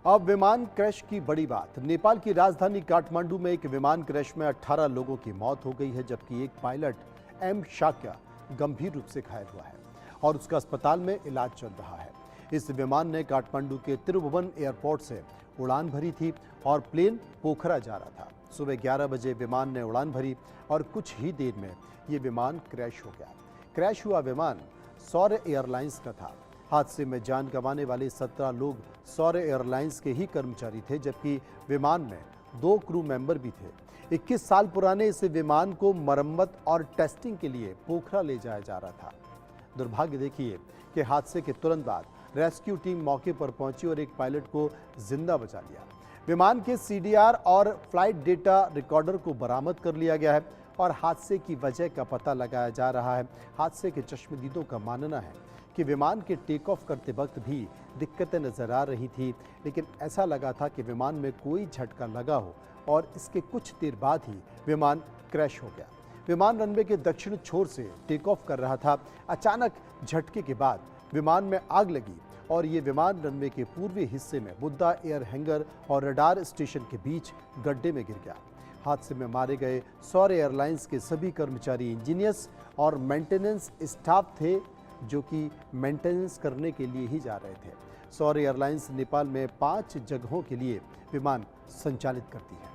अब विमान क्रैश की बड़ी बात। नेपाल की राजधानी काठमांडू में एक विमान क्रैश में 18 लोगों की मौत हो गई है, जबकि एक पायलट एम शाक्या गंभीर रूप से घायल हुआ है और उसका अस्पताल में इलाज चल रहा है। इस विमान ने काठमांडू के तिरुभुवन एयरपोर्ट से उड़ान भरी थी और प्लेन पोखरा जा रहा था। सुबह 11 बजे विमान ने उड़ान भरी और कुछ ही देर में ये विमान क्रैश हो गया। क्रैश हुआ विमान सौर्य एयरलाइंस का था। हादसे में जान गंवाने वाले 17 लोग सौर्य एयरलाइंस के ही कर्मचारी थे, जबकि विमान में 2 क्रू मेंबर भी थे। 21 साल पुराने इस विमान को मरम्मत और टेस्टिंग के लिए पोखरा ले जाया जा रहा था। दुर्भाग्य देखिए कि हादसे के तुरंत बाद रेस्क्यू टीम मौके पर पहुंची और एक पायलट को जिंदा बचा लिया। विमान के CDR और फ्लाइट डेटा रिकॉर्डर को बरामद कर लिया गया है और हादसे की वजह का पता लगाया जा रहा है। हादसे के चश्मदीदों का मानना है कि विमान के टेक ऑफ करते वक्त भी दिक्कतें नजर आ रही थी, लेकिन ऐसा लगा था कि विमान में कोई झटका लगा हो और इसके कुछ देर बाद ही विमान क्रैश हो गया। विमान रनवे के दक्षिण छोर से टेक ऑफ कर रहा था। अचानक झटके के बाद विमान में आग लगी और ये विमान रनवे के पूर्वी हिस्से में बुद्धा एयर हैंगर और रडार स्टेशन के बीच गड्ढे में गिर गया। हादसे में मारे गए सौर्य एयरलाइंस के सभी कर्मचारी इंजीनियर्स और मेंटेनेंस स्टाफ थे, जो कि मेंटेनेंस करने के लिए ही जा रहे थे। सौर्य एयरलाइंस नेपाल में 5 जगहों के लिए विमान संचालित करती है।